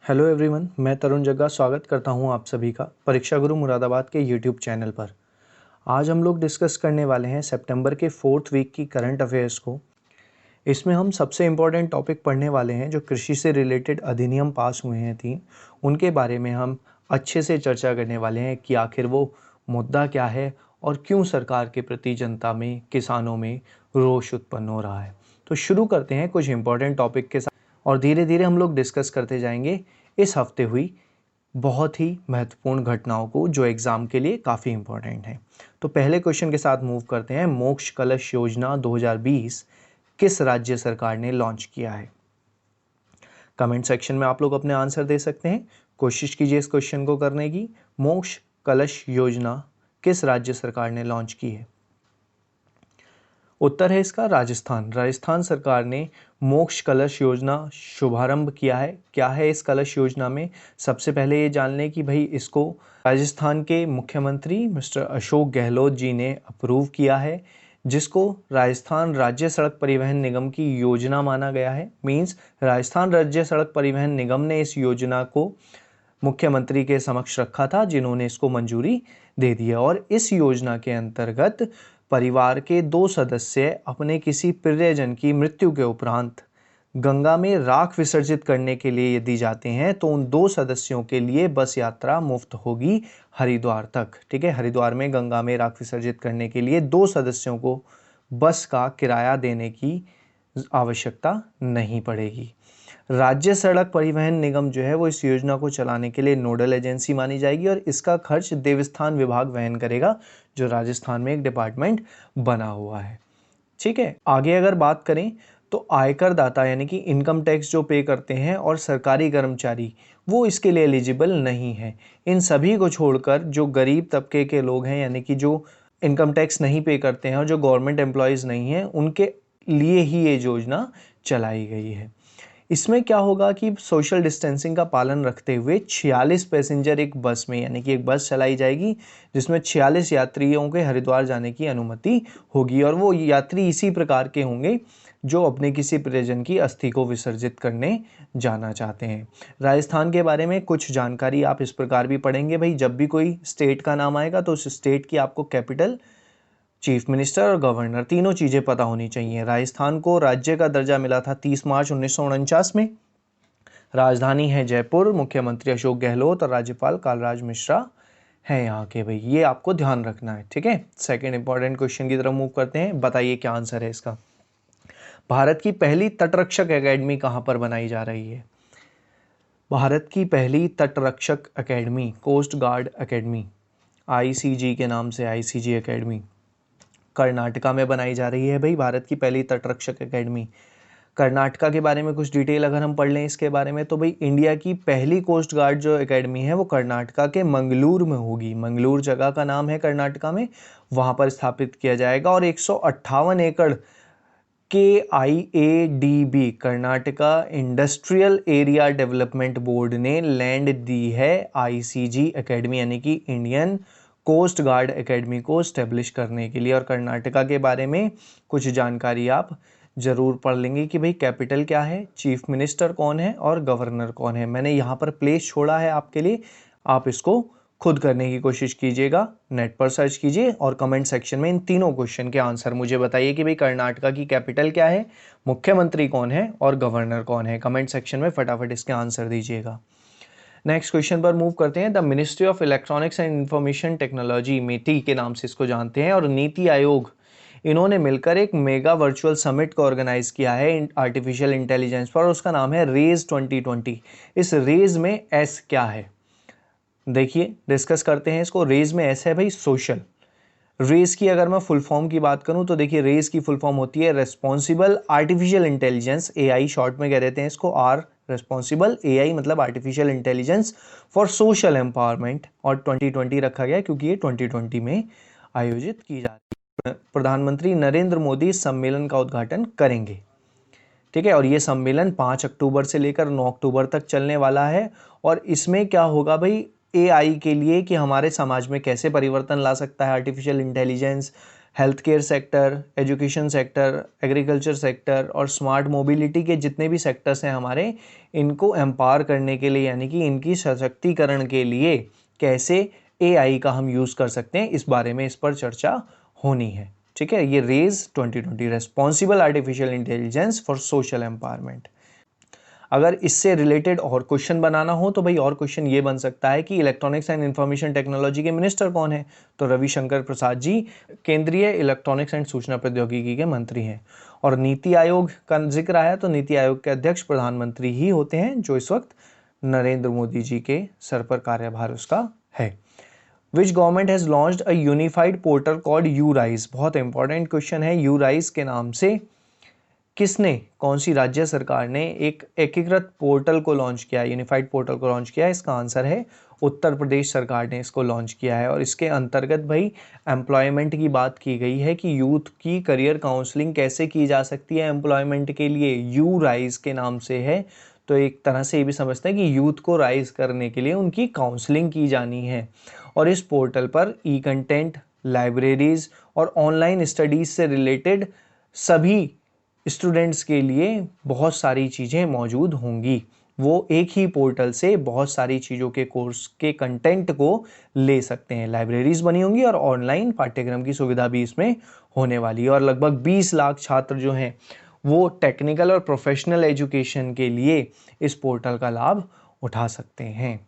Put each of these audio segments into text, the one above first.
Hello everyone, मैं तरुण जग्गा स्वागत करता हूं आप सभी का परीक्षा गुरु मुरादाबाद के यूट्यूब चैनल पर। आज हम लोग डिस्कस करने वाले हैं सितंबर के 4th वीक की करंट अफेयर्स को। इसमें हम सबसे इम्पोर्टेंट टॉपिक पढ़ने वाले हैं जो कृषि से रिलेटेड अधिनियम पास हुए हैं 3, उनके बारे में हम अच्छे से चर्चा करने वाले हैं कि आखिर वो मुद्दा क्या है और क्यों सरकार के प्रति जनता में, किसानों में रोष उत्पन्न हो रहा है। तो शुरू करते हैं कुछ इम्पोर्टेंट टॉपिक के साथ और धीरे धीरे हम लोग डिस्कस करते जाएंगे इस हफ्ते हुई बहुत ही महत्वपूर्ण घटनाओं को जो एग्जाम के लिए काफ़ी इम्पोर्टेंट है। तो पहले क्वेश्चन के साथ मूव करते हैं। मोक्ष कलश योजना 2020 किस राज्य सरकार ने लॉन्च किया है? कमेंट सेक्शन में आप लोग अपने आंसर दे सकते हैं। कोशिश कीजिए इस क्वेश्चन को करने की। मोक्ष कलश योजना किस राज्य सरकार ने लॉन्च की है? उत्तर है इसका राजस्थान। राजस्थान सरकार ने मोक्ष कलश योजना शुभारंभ किया है। क्या है इस कलश योजना में? सबसे पहले ये जान लें कि भाई इसको राजस्थान के मुख्यमंत्री मिस्टर अशोक गहलोत जी ने अप्रूव किया है, जिसको राजस्थान राज्य सड़क परिवहन निगम की योजना माना गया है। मीन्स राजस्थान राज्य सड़क परिवहन निगम ने इस योजना को मुख्यमंत्री के समक्ष रखा था, जिन्होंने इसको मंजूरी दे दी है। और इस योजना के अंतर्गत परिवार के 2 सदस्य अपने किसी प्रियजन की मृत्यु के उपरांत गंगा में राख विसर्जित करने के लिए यदि जाते हैं तो उन 2 सदस्यों के लिए बस यात्रा मुफ्त होगी हरिद्वार तक। ठीक है, हरिद्वार में गंगा में राख विसर्जित करने के लिए 2 सदस्यों को बस का किराया देने की आवश्यकता नहीं पड़ेगी। राज्य सड़क परिवहन निगम जो है वो इस योजना को चलाने के लिए नोडल एजेंसी मानी जाएगी और इसका खर्च देवस्थान विभाग वहन करेगा, जो राजस्थान में एक डिपार्टमेंट बना हुआ है। ठीक है, आगे अगर बात करें तो आयकर दाता यानी कि इनकम टैक्स जो पे करते हैं और सरकारी कर्मचारी, वो इसके लिए एलिजिबल नहीं है। इन सभी को छोड़कर जो गरीब तबके के लोग हैं यानी कि जो इनकम टैक्स नहीं पे करते हैं और जो गवर्नमेंट एम्प्लॉयज़ नहीं हैं, उनके लिए ही ये योजना चलाई गई है। इसमें क्या होगा कि सोशल डिस्टेंसिंग का पालन रखते हुए 46 पैसेंजर एक बस में यानी कि एक बस चलाई जाएगी, जिसमें 46 यात्रियों के हरिद्वार जाने की अनुमति होगी। और वो यात्री इसी प्रकार के होंगे जो अपने किसी प्रियजन की अस्थि को विसर्जित करने जाना चाहते हैं। राजस्थान के बारे में कुछ जानकारी आप इस प्रकार भी पढ़ेंगे। भाई, जब भी कोई स्टेट का नाम आएगा तो उस स्टेट की आपको कैपिटल, चीफ मिनिस्टर और गवर्नर, तीनों चीज़ें पता होनी चाहिए। राजस्थान को राज्य का दर्जा मिला था 30 मार्च 1949 में। राजधानी है जयपुर, मुख्यमंत्री अशोक गहलोत और राज्यपाल कालराज मिश्रा हैं यहाँ के। भाई, ये आपको ध्यान रखना है। ठीक है, सेकंड इंपॉर्टेंट क्वेश्चन की तरफ मूव करते हैं। बताइए क्या आंसर है इसका। भारत की पहली तटरक्षक एकेडमी कहाँ पर बनाई जा रही है? भारत की पहली तटरक्षक academy, coast guard academy, ICG के नाम से ICG एकेडमी, कर्नाटका में बनाई जा रही है। भाई, भारत की पहली तटरक्षक एकेडमी। कर्नाटका के बारे में कुछ डिटेल अगर हम पढ़ लें इसके बारे में, तो भाई इंडिया की पहली कोस्ट गार्ड जो एकेडमी है वो कर्नाटका के मंगलूर में होगी। मंगलूर जगह का नाम है कर्नाटका में, वहाँ पर स्थापित किया जाएगा। और 158 एकड़ KIADB, Karnataka industrial area development board ने लैंड दी है ICG एकेडमी यानी कि इंडियन कोस्ट गार्ड एकेडमी को स्टेब्लिश करने के लिए। और कर्नाटका के बारे में कुछ जानकारी आप जरूर पढ़ लेंगे कि भाई कैपिटल क्या है, चीफ मिनिस्टर कौन है और गवर्नर कौन है। मैंने यहाँ पर प्लेस छोड़ा है आपके लिए, आप इसको खुद करने की कोशिश कीजिएगा। नेट पर सर्च कीजिए और कमेंट सेक्शन में इन तीनों क्वेश्चन के आंसर मुझे बताइए कि भाई कर्नाटका की कैपिटल क्या है, मुख्यमंत्री कौन है और गवर्नर कौन है। कमेंट सेक्शन में फटाफट इसके आंसर दीजिएगा। नेक्स्ट क्वेश्चन पर मूव करते हैं। The ministry of electronics and information technology, MeitY के नाम से इसको जानते हैं, और नीति आयोग, इन्होंने मिलकर एक मेगा वर्चुअल समिट को ऑर्गेनाइज किया है आर्टिफिशियल इंटेलिजेंस पर, और उसका नाम है रेज 2020। इस रेज में एस क्या है, देखिए डिस्कस करते हैं इसको। रेज में एस है भाई सोशल। रेज की अगर मैं फुल फॉर्म की बात करूं तो देखिए रेज की फुल फॉर्म होती है responsible artificial intelligence, AI short में कह देते हैं इसको। आर रेस्पॉन्सिबल, AI मतलब artificial intelligence for social empowerment, और 2020 रखा गया क्योंकि ये 2020 में आयोजित की जा रही है। प्रधानमंत्री नरेंद्र मोदी इस सम्मेलन का उद्घाटन करेंगे। ठीक है, और ये सम्मेलन 5 अक्टूबर से लेकर 9 अक्टूबर तक चलने वाला है। और इसमें क्या होगा भाई, AI के लिए कि हमारे समाज में कैसे परिवर्तन ला सकता है artificial intelligence, health care sector, education sector, agriculture sector और स्मार्ट मोबिलिटी के जितने भी सेक्टर्स हैं हमारे, इनको एम्पावर करने के लिए यानी कि इनकी सशक्तिकरण के लिए कैसे AI का हम यूज़ कर सकते हैं, इस बारे में इस पर चर्चा होनी है। ठीक है, ये raise 2020 responsible artificial intelligence for social empowerment. अगर इससे रिलेटेड और क्वेश्चन बनाना हो तो भाई और क्वेश्चन ये बन सकता है कि इलेक्ट्रॉनिक्स एंड इंफॉर्मेशन टेक्नोलॉजी के मिनिस्टर कौन है, तो रविशंकर प्रसाद जी केंद्रीय इलेक्ट्रॉनिक्स एंड सूचना प्रौद्योगिकी के मंत्री हैं। और नीति आयोग का जिक्र आया तो नीति आयोग के अध्यक्ष प्रधानमंत्री ही होते हैं, जो इस वक्त नरेंद्र मोदी जी के सर पर कार्यभार उसका है। Which government has launched a unified portal called URISE, बहुत इंपॉर्टेंट क्वेश्चन है। यूराइज के नाम से किसने, कौन सी राज्य सरकार ने एक एकीकृत पोर्टल को लॉन्च किया, यूनिफाइड पोर्टल को लॉन्च किया? इसका आंसर है उत्तर प्रदेश सरकार ने इसको लॉन्च किया है। और इसके अंतर्गत भाई एम्प्लॉयमेंट की बात की गई है कि यूथ की करियर काउंसलिंग कैसे की जा सकती है एम्प्लॉयमेंट के लिए, यू राइज के नाम से है। तो एक तरह से ये भी समझते हैं कि यूथ को राइज करने के लिए उनकी काउंसलिंग की जानी है। और इस पोर्टल पर ई कंटेंट, लाइब्रेरीज और ऑनलाइन स्टडीज से रिलेटेड सभी स्टूडेंट्स के लिए बहुत सारी चीज़ें मौजूद होंगी। वो एक ही पोर्टल से बहुत सारी चीज़ों के कोर्स के कंटेंट को ले सकते हैं। लाइब्रेरीज बनी होंगी और ऑनलाइन पाठ्यक्रम की सुविधा भी इसमें होने वाली है। और लगभग 20 लाख छात्र जो हैं वो टेक्निकल और प्रोफेशनल एजुकेशन के लिए इस पोर्टल का लाभ उठा सकते हैं।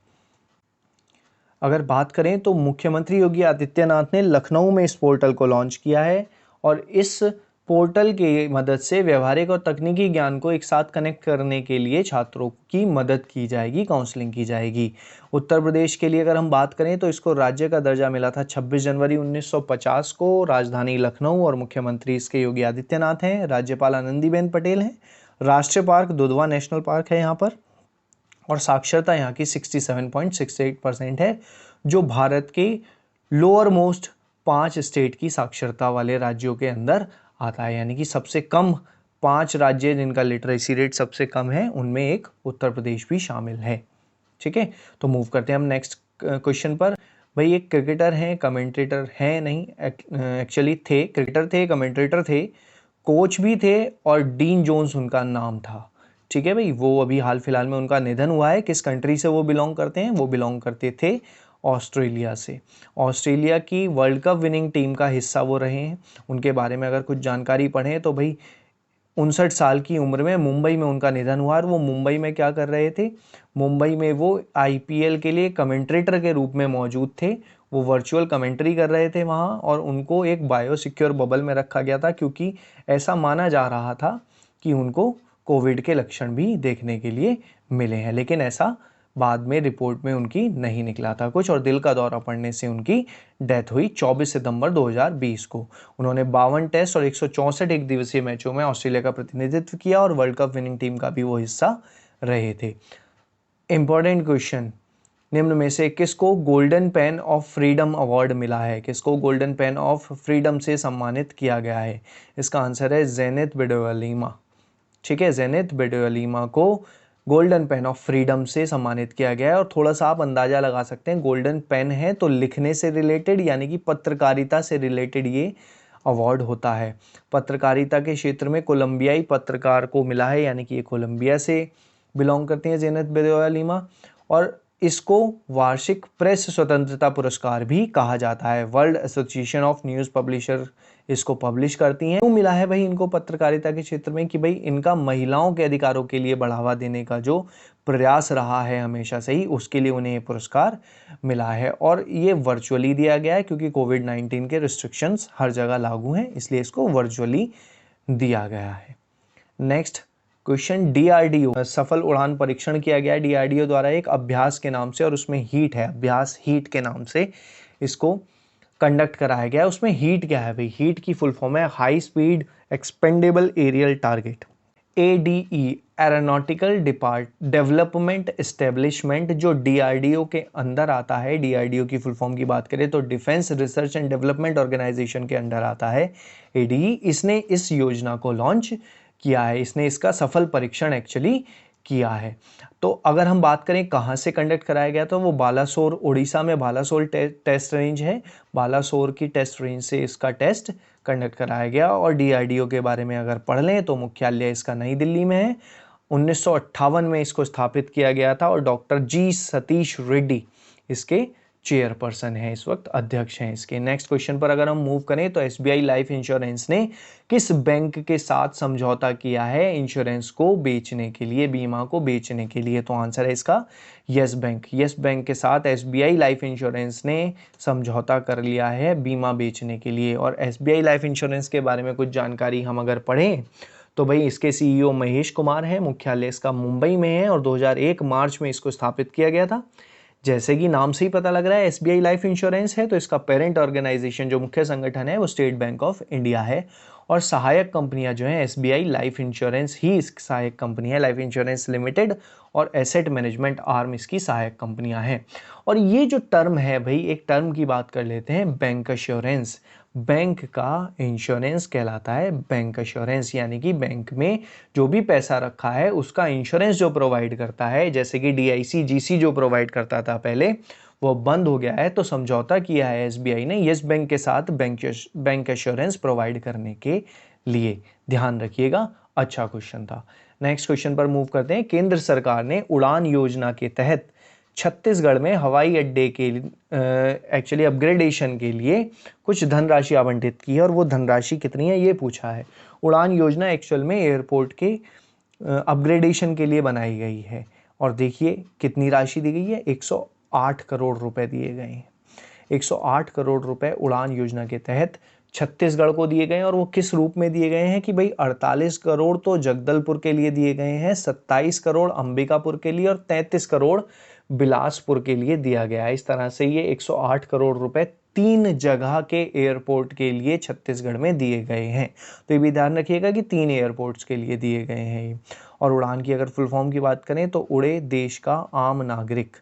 अगर बात करें तो मुख्यमंत्री योगी आदित्यनाथ ने लखनऊ में इस पोर्टल को लॉन्च किया है। और इस पोर्टल की मदद से व्यवहारिक और तकनीकी ज्ञान को एक साथ कनेक्ट करने के लिए छात्रों की मदद की जाएगी, काउंसलिंग की जाएगी। उत्तर प्रदेश के लिए अगर हम बात करें तो इसको राज्य का दर्जा मिला था 26 जनवरी 1950 को। राजधानी लखनऊ और मुख्यमंत्री इसके योगी आदित्यनाथ हैं। राज्यपाल आनंदीबेन पटेल हैं। राष्ट्रीय पार्क दुधवा नेशनल पार्क है यहाँ पर। और साक्षरता यहाँ की 67.68% है, जो भारत के लोअर मोस्ट 5 स्टेट की साक्षरता वाले राज्यों के अंदर आता है। यानी कि सबसे कम 5 राज्य जिनका लिटरेसी रेट सबसे कम है, उनमें एक उत्तर प्रदेश भी शामिल है। ठीक है, तो मूव करते हैं हम नेक्स्ट क्वेश्चन पर। भाई एक क्रिकेटर हैं, कमेंटेटर हैं नहीं, एक्चुअली थे, क्रिकेटर थे, कमेंटेटर थे, कोच भी थे और डीन जोन्स उनका नाम था। ठीक है भाई, वो अभी हाल फिलहाल में उनका निधन हुआ है। किस कंट्री से वो बिलोंग करते हैं? वो बिलोंग करते थे ऑस्ट्रेलिया से। ऑस्ट्रेलिया की वर्ल्ड कप विनिंग टीम का हिस्सा वो रहे हैं। उनके बारे में अगर कुछ जानकारी पढ़ें तो भाई 59 साल की उम्र में मुंबई में उनका निधन हुआ। और वो मुंबई में क्या कर रहे थे? मुंबई में वो IPL के लिए कमेंट्रेटर के रूप में मौजूद थे। वो वर्चुअल कमेंट्री कर रहे थे वहाँ। और उनको एक बायोसिक्योर बबल में रखा गया था, क्योंकि ऐसा माना जा रहा था कि उनको कोविड के लक्षण भी देखने के लिए मिले हैं। लेकिन ऐसा बाद में रिपोर्ट में उनकी नहीं निकला था कुछ, और दिल का दौरा पड़ने से उनकी डेथ हुई 24 सितंबर 2020 को। उन्होंने 52 टेस्ट और 164 एक दिवसीय मैचों में ऑस्ट्रेलिया का प्रतिनिधित्व किया और वर्ल्ड कप विनिंग टीम का भी वो हिस्सा रहे थे। इंपॉर्टेंट क्वेश्चन, निम्न में से किसको golden pain of freedom award मिला है? किसको गोल्डन पेन ऑफ फ्रीडम से सम्मानित किया गया है? इसका आंसर है जेनिथ बेडोलिमा। ठीक है, जेनिथ बेडोलिमा को गोल्डन पेन ऑफ फ्रीडम से सम्मानित किया गया है। और थोड़ा सा आप अंदाजा लगा सकते हैं, गोल्डन पेन है तो लिखने से रिलेटेड यानी कि पत्रकारिता से रिलेटेड ये अवार्ड होता है। पत्रकारिता के क्षेत्र में कोलंबियाई पत्रकार को मिला है, यानी कि ये कोलंबिया से बिलोंग करती हैं जेनिथ बेडोलिमा। और इसको वार्षिक प्रेस स्वतंत्रता पुरस्कार भी कहा जाता है। World association of news publisher इसको पब्लिश करती हैं। क्यों मिला है भाई इनको पत्रकारिता के क्षेत्र में? कि भाई इनका महिलाओं के अधिकारों के लिए बढ़ावा देने का जो प्रयास रहा है हमेशा से ही, उसके लिए उन्हें ये पुरस्कार मिला है। और ये वर्चुअली दिया गया है, क्योंकि कोविड-19 के रिस्ट्रिक्शंस हर जगह लागू हैं, इसलिए इसको वर्चुअली दिया गया है। नेक्स्ट क्वेश्चन, DRDO सफल उड़ान परीक्षण किया गया है DRDO द्वारा एक अभ्यास के नाम से, और उसमें हीट है, अभ्यास हीट के नाम से इसको कंडक्ट कराया गया है। उसमें हीट क्या है भाई? हीट की फुल फॉर्म है high speed expendable aerial target, ADE, aeronautical development establishment, जो DRDO के अंदर आता है। DRDO की फुल फॉर्म की बात करें तो defence research and development organisation के अंडर आता है ADE। इसने इस योजना को लॉन्च किया है, इसने इसका सफल परीक्षण एक्चुअली किया है। तो अगर हम बात करें कहाँ से कंडक्ट कराया गया, तो वो बालासोर, उड़ीसा में बालासोर टेस्ट रेंज है। बालासोर की टेस्ट रेंज से इसका टेस्ट कंडक्ट कराया गया। और DRDO के बारे में अगर पढ़ लें तो मुख्यालय इसका नई दिल्ली में है। 1958 में इसको स्थापित किया गया था और डॉक्टर जी सतीश रेड्डी इसके चेयरपर्सन है, इस वक्त अध्यक्ष हैं इसके। नेक्स्ट क्वेश्चन पर अगर हम मूव करें तो SBI लाइफ इंश्योरेंस ने किस बैंक के साथ समझौता किया है इंश्योरेंस को बेचने के लिए, बीमा को बेचने के लिए? तो आंसर है इसका यस बैंक। यस बैंक के साथ SBI लाइफ इंश्योरेंस ने समझौता कर लिया है बीमा बेचने के लिए। और SBI लाइफ इंश्योरेंस के बारे में कुछ जानकारी हम अगर पढ़ें तो भाई इसके CEO महेश कुमार हैं, मुख्यालय इसका मुंबई में है और 2001 मार्च में इसको स्थापित किया गया था। जैसे कि नाम से ही पता लग रहा है SBI लाइफ इंश्योरेंस है, तो इसका पेरेंट ऑर्गेनाइजेशन जो मुख्य संगठन है वो स्टेट बैंक ऑफ इंडिया है। और सहायक कंपनियां जो हैं SBI लाइफ इंश्योरेंस ही इसकी सहायक कंपनी है, लाइफ इंश्योरेंस लिमिटेड और एसेट मैनेजमेंट आर्म इसकी सहायक कंपनियां हैं। और ये जो टर्म है भाई, एक टर्म की बात कर लेते हैं, बैंक एश्योरेंस। बैंक का इंश्योरेंस कहलाता है बैंक एश्योरेंस, यानी कि बैंक में जो भी पैसा रखा है उसका इंश्योरेंस जो प्रोवाइड करता है, जैसे कि DIC GC जो प्रोवाइड करता था पहले, वो बंद हो गया है। तो समझौता किया है SBI ने यस बैंक के साथ बैंक एश्योरेंस प्रोवाइड करने के लिए। ध्यान रखिएगा, अच्छा क्वेश्चन था। नेक्स्ट क्वेश्चन पर मूव करते हैं। केंद्र सरकार ने उड़ान योजना के तहत छत्तीसगढ़ में हवाई अड्डे के एक्चुअली अपग्रेडेशन के लिए कुछ धनराशि आवंटित की है, और वो धनराशि कितनी है ये पूछा है। उड़ान योजना एक्चुअल में एयरपोर्ट के अपग्रेडेशन के लिए बनाई गई है, और देखिए कितनी राशि दी गई है, 108 करोड़ रुपए दिए गए हैं। 108 करोड़ रुपए उड़ान योजना के तहत छत्तीसगढ़ को दिए गए हैं, और वो किस रूप में दिए गए हैं कि भाई 48 करोड़ तो जगदलपुर के लिए दिए गए हैं, 27 करोड़ अंबिकापुर के लिए और 33 करोड़ बिलासपुर के लिए दिया गया है। इस तरह से ये 108 करोड़ रुपए 3 जगह के एयरपोर्ट के लिए छत्तीसगढ़ में दिए गए हैं। तो ये भी ध्यान रखिएगा कि 3 एयरपोर्ट्स के लिए दिए गए हैं। और उड़ान की अगर फुल फॉर्म की बात करें तो उड़े देश का आम नागरिक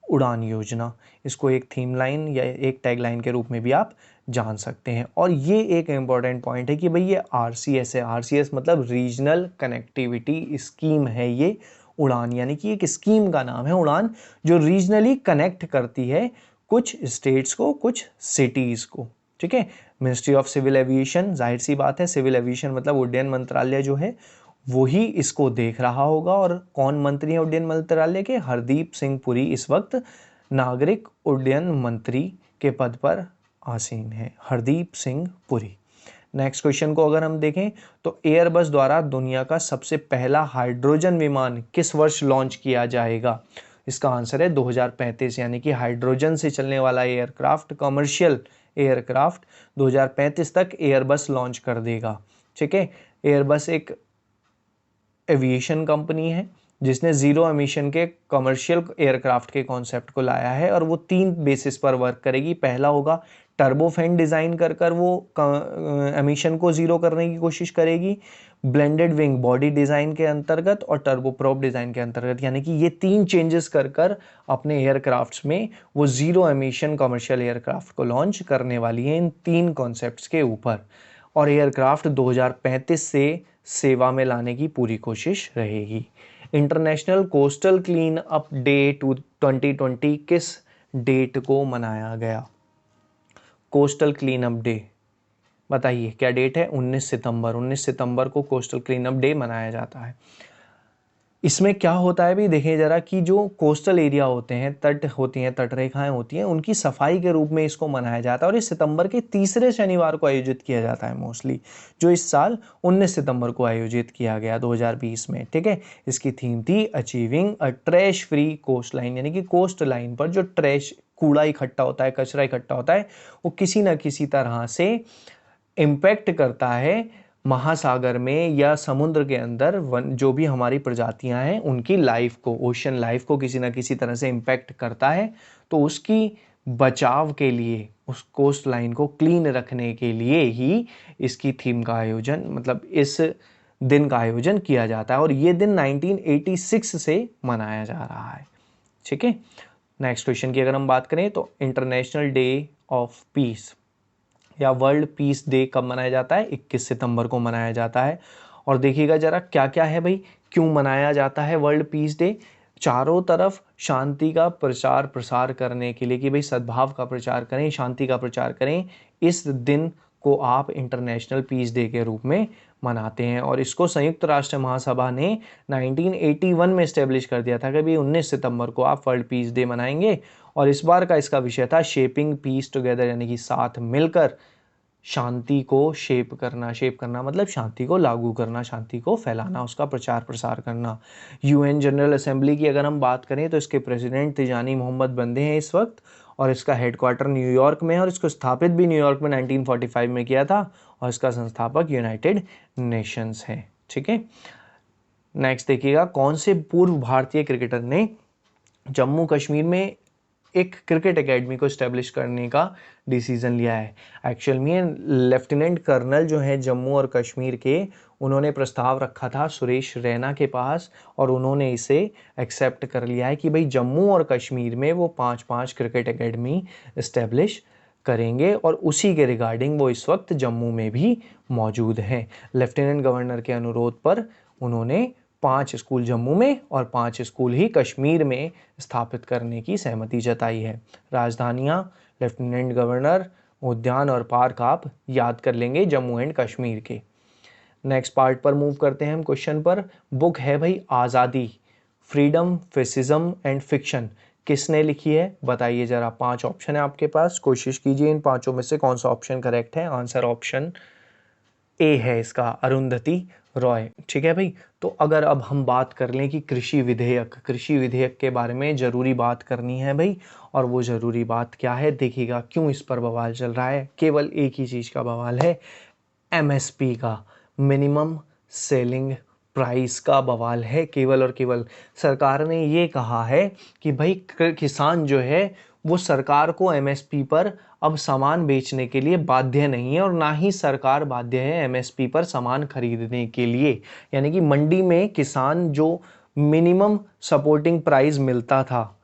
उड़ान योजना, इसको एक थीम लाइन या एक टैग लाइन के रूप में भी आप जान सकते हैं। और ये एक इम्पॉर्टेंट पॉइंट है कि भाई ये RCS है। RCS मतलब रीजनल कनेक्टिविटी स्कीम है ये उड़ान, यानी कि एक स्कीम का नाम है उड़ान, जो रीजनली कनेक्ट करती है कुछ स्टेट्स को, कुछ सिटीज़ को। ठीक है। मिनिस्ट्री ऑफ सिविल एविएशन, जाहिर सी बात है, सिविल एविएशन मतलब उड्डयन मंत्रालय जो है वही इसको देख रहा होगा। और कौन मंत्री है उड्डयन मंत्रालय के? हरदीप सिंह पुरी इस वक्त नागरिक उड्डयन मंत्री के पद पर आसीन है, हरदीप सिंह पुरी। नेक्स्ट क्वेश्चन को अगर हम देखें तो एयरबस द्वारा दुनिया का सबसे पहला हाइड्रोजन विमान किस वर्ष लॉन्च किया जाएगा? इसका आंसर है 2035, यानी कि हाइड्रोजन से चलने वाला एयरक्राफ्ट, कमर्शियल एयरक्राफ्ट 2035 तक एयरबस लॉन्च कर देगा। ठीक है। एयरबस एक एविएशन कंपनी है जिसने जीरो एमिशन के कमर्शियल एयरक्राफ्ट के कॉन्सेप्ट को लाया है, और वो 3 बेसिस पर वर्क करेगी। पहला होगा टर्बोफैन डिज़ाइन कर वो एमिशन को ज़ीरो करने की कोशिश करेगी, ब्लेंडेड विंग बॉडी डिज़ाइन के अंतर्गत और टर्बोप्रॉप डिज़ाइन के अंतर्गत, यानी कि ये 3 चेंजेस कर अपने एयरक्राफ्ट्स में वो ज़ीरो एमिशन कमर्शियल एयरक्राफ्ट को लॉन्च करने वाली है इन 3 कॉन्सेप्ट्स के ऊपर। और एयरक्राफ्ट 2035 से सेवा में लाने की पूरी कोशिश रहेगी। International coastal clean up day 2020 किस डेट को मनाया गया? कोस्टल क्लीन अप डे बताइए क्या डेट है? 19 सितंबर। 19 सितंबर को कोस्टल क्लीन अप डे मनाया जाता है। इसमें क्या होता है भी देखिए जरा कि जो कोस्टल एरिया होते हैं, तट होती हैं, तटरेखाएं होती हैं, उनकी सफाई के रूप में इसको मनाया जाता है। और ये सितंबर के तीसरे शनिवार को आयोजित किया जाता है मोस्टली, जो इस साल 19 सितंबर को आयोजित किया गया 2020 में। ठीक है। इसकी थीम थी achieving a trash free coastline, यानी कि कोस्ट लाइन पर जो ट्रैश, कूड़ा इकट्ठा होता है, कचरा इकट्ठा होता है, वो किसी न किसी तरह से इम्पैक्ट करता है महासागर में या समुद्र के अंदर जो भी हमारी प्रजातियां हैं उनकी लाइफ को, ओशन लाइफ को किसी ना किसी तरह से इम्पैक्ट करता है। तो उसकी बचाव के लिए, उस कोस्ट लाइन को क्लीन रखने के लिए ही इसकी थीम का आयोजन, मतलब इस दिन का आयोजन किया जाता है। और ये दिन 1986 से मनाया जा रहा है। ठीक है। नेक्स्ट क्वेश्चन की अगर हम बात करें तो इंटरनेशनल डे ऑफ पीस या वर्ल्ड पीस डे कब मनाया जाता है? 21 सितंबर को मनाया जाता है। और देखिएगा जरा क्या क्या है भाई, क्यों मनाया जाता है वर्ल्ड पीस डे? चारों तरफ शांति का प्रचार प्रसार करने के लिए कि भाई सद्भाव का प्रचार करें, शांति का प्रचार करें, इस दिन को आप इंटरनेशनल पीस डे के रूप में मनाते हैं। और इसको संयुक्त राष्ट्र महासभा ने 1981 में इस्टेब्लिश कर दिया था कि भाई 19 सितंबर को आप वर्ल्ड पीस डे मनाएंगे। और इस बार का इसका विषय था शेपिंग पीस टुगेदर, यानी कि साथ मिलकर शांति को शेप करना मतलब शांति को लागू करना, शांति को फैलाना, उसका प्रचार प्रसार करना। यूएन जनरल असेंबली की अगर हम बात करें तो इसके प्रेसिडेंट तिजानी मोहम्मद बंदे हैं इस वक्त, और इसका हेडक्वार्टर न्यूयॉर्क में है, और इसको स्थापित भी न्यूयॉर्क में 1945 में किया था, और इसका संस्थापक यूनाइटेड नेशंस है। ठीक है, नेक्स्ट देखिएगा, कौन से पूर्व भारतीय क्रिकेटर ने जम्मू कश्मीर में एक क्रिकेट एकेडमी को इस्टेब्लिश करने का डिसीजन लिया है? एक्चुअल में लेफ्टिनेंट कर्नल जो है जम्मू और कश्मीर के, उन्होंने प्रस्ताव रखा था सुरेश रैना के पास, और उन्होंने इसे एक्सेप्ट कर लिया है कि भाई जम्मू और कश्मीर में वो 5-5 क्रिकेट एकेडमी इस्टेब्लिश करेंगे, और उसी के रिगार्डिंग वो इस वक्त जम्मू में भी मौजूद हैं। लेफ्टिनेंट गवर्नर के अनुरोध पर उन्होंने 5 स्कूल जम्मू में और 5 स्कूल ही कश्मीर में स्थापित करने की सहमति जताई है। राजधानियाँ, लेफ्टिनेंट गवर्नर, उद्यान और पार्क आप याद कर लेंगे जम्मू एंड कश्मीर के। नेक्स्ट पार्ट पर मूव करते हैं हम, क्वेश्चन पर। बुक है भाई आज़ादी, फ्रीडम, फेसिज्म एंड फिक्शन, किसने लिखी है? बताइए जरा। 5 ऑप्शन है आपके पास, कोशिश कीजिए इन 5 में से कौन सा ऑप्शन करेक्ट है। आंसर ऑप्शन ए है इसका, अरुंधति रॉय। ठीक है भाई, तो अगर अब हम बात कर लें कि कृषि विधेयक के बारे में ज़रूरी बात करनी है भाई, और वो ज़रूरी बात क्या है देखिएगा। क्यों इस पर बवाल चल रहा है? केवल एक ही चीज़ का बवाल है, एमएसपी का, मिनिमम सेलिंग प्राइस का बवाल है। केवल और केवल सरकार ने ये कहा है कि भाई किसान जो है वो सरकार को एमएसपी पर अब सामान बेचने के लिए बाध्य नहीं है, और ना ही सरकार बाध्य है एमएसपी पर सामान खरीदने के लिए। यानी कि मंडी में किसान जो मिनिमम सपोर्टिंग प्राइस मिलता था,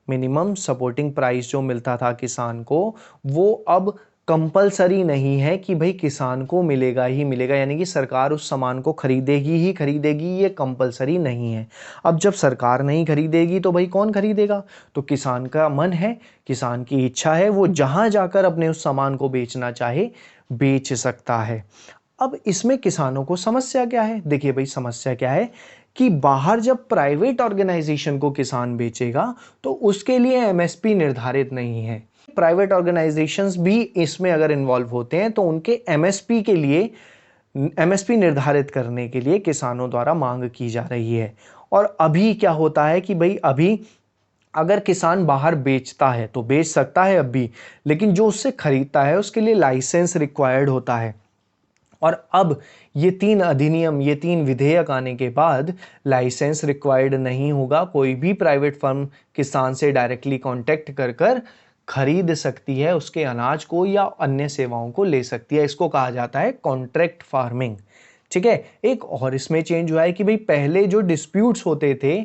मिनिमम सपोर्टिंग प्राइस जो मिलता था किसान को, वो अब कंपलसरी नहीं है कि भाई किसान को मिलेगा ही मिलेगा, यानी कि सरकार उस सामान को खरीदेगी ही खरीदेगी, ये कंपलसरी नहीं है। अब जब सरकार नहीं खरीदेगी तो भाई कौन खरीदेगा? तो किसान का मन है, किसान की इच्छा है, वो जहां जाकर अपने उस सामान को बेचना चाहे बेच सकता है। अब इसमें किसानों को समस्या क्या है? देखिए भाई, समस्या क्या है कि बाहर जब प्राइवेट ऑर्गेनाइजेशन को किसान बेचेगा तो उसके लिए एमएसपी निर्धारित नहीं है। प्राइवेट ऑर्गेनाइजेशंस भी इसमें अगर इन्वॉल्व होते हैं तो उनके एमएसपी के लिए, एमएसपी निर्धारित करने के लिए किसानों द्वारा मांग की जा रही है। और अभी क्या होता है कि भाई अभी अगर किसान बाहर बेचता है तो बेच सकता है अब भी, लेकिन जो उससे खरीदता है उसके लिए लाइसेंस रिक्वायर्ड होता है। और अब ये 3 अधिनियम, ये 3 विधेयक आने के बाद लाइसेंस रिक्वायर्ड नहीं होगा। कोई भी प्राइवेट फर्म किसान से डायरेक्टली कांटेक्ट कर कर खरीद सकती है उसके अनाज को या अन्य सेवाओं को ले सकती है। इसको कहा जाता है कॉन्ट्रैक्ट फार्मिंग। ठीक है, एक और इसमें चेंज हुआ है कि भाई पहले जो डिस्प्यूट्स होते थे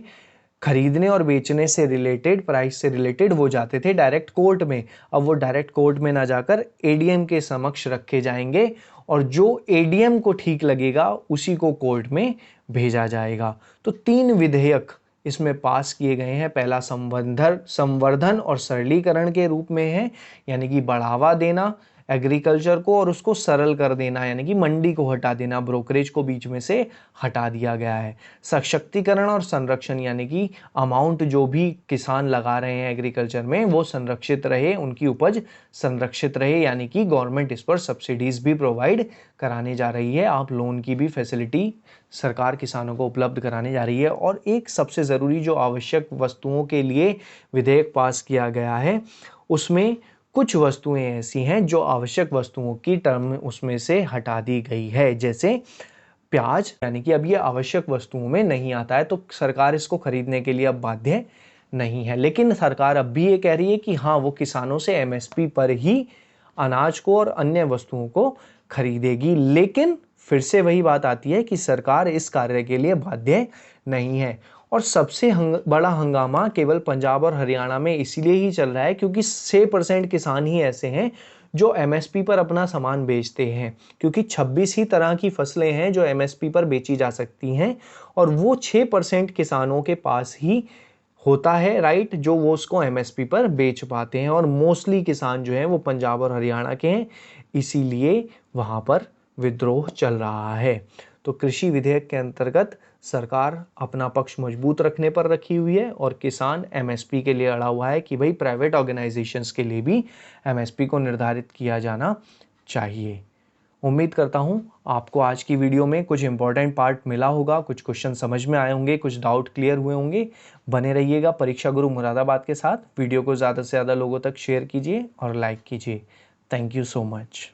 खरीदने और बेचने से रिलेटेड, प्राइस से रिलेटेड, वो जाते थे डायरेक्ट कोर्ट में। अब वो डायरेक्ट कोर्ट में ना जाकर एडीएम के समक्ष रखे जाएंगे, और जो एडीएम को ठीक लगेगा उसी को कोर्ट में भेजा जाएगा। तो 3 विधेयक इसमें पास किए गए हैं। पहला संवर्धन और सरलीकरण के रूप में है, यानी कि बढ़ावा देना एग्रीकल्चर को और उसको सरल कर देना, यानी कि मंडी को हटा देना, ब्रोकरेज को बीच में से हटा दिया गया है। सशक्तिकरण और संरक्षण, यानी कि अमाउंट जो भी किसान लगा रहे हैं एग्रीकल्चर में वो संरक्षित रहे, उनकी उपज संरक्षित रहे, यानी कि गवर्नमेंट इस पर सब्सिडीज भी प्रोवाइड कराने जा रही है। आप लोन की भी फैसिलिटी सरकार किसानों को उपलब्ध कराने जा रही है। और एक सबसे ज़रूरी जो आवश्यक वस्तुओं के लिए विधेयक पास किया गया है, उसमें कुछ वस्तुएं ऐसी हैं जो आवश्यक वस्तुओं की टर्म उसमें से हटा दी गई है, जैसे प्याज, यानी कि अब ये आवश्यक वस्तुओं में नहीं आता है, तो सरकार इसको खरीदने के लिए अब बाध्य नहीं है। लेकिन सरकार अब भी ये कह रही है कि हाँ, वो किसानों से एमएसपी पर ही अनाज को और अन्य वस्तुओं को खरीदेगी। लेकिन फिर से वही बात आती है कि सरकार इस कार्य के लिए बाध्य नहीं है। और सबसे बड़ा हंगामा केवल पंजाब और हरियाणा में इसीलिए ही चल रहा है क्योंकि 6% किसान ही ऐसे हैं जो एमएसपी पर अपना सामान बेचते हैं, क्योंकि 26 ही तरह की फसलें हैं जो एमएसपी पर बेची जा सकती हैं, और वो 6% किसानों के पास ही होता है राइट, जो वो उसको एमएसपी पर बेच पाते हैं। और मोस्टली किसान जो हैं वो पंजाब और हरियाणा के हैं। इसीलिए वहाँ पर विद्रोह चल रहा है। तो कृषि विधेयक के अंतर्गत सरकार अपना पक्ष मजबूत रखने पर रखी हुई है और किसान एमएसपी के लिए अड़ा हुआ है कि भाई प्राइवेट ऑर्गेनाइजेशंस के लिए भी एमएसपी को निर्धारित किया जाना चाहिए। उम्मीद करता हूं आपको आज की वीडियो में कुछ इंपॉर्टेंट पार्ट मिला होगा, कुछ क्वेश्चन समझ में आए होंगे, कुछ डाउट क्लियर हुए होंगे। बने रहिएगा परीक्षा गुरु मुरादाबाद के साथ। वीडियो को ज़्यादा से ज़्यादा लोगों तक शेयर कीजिए और लाइक कीजिए। Thank you so much.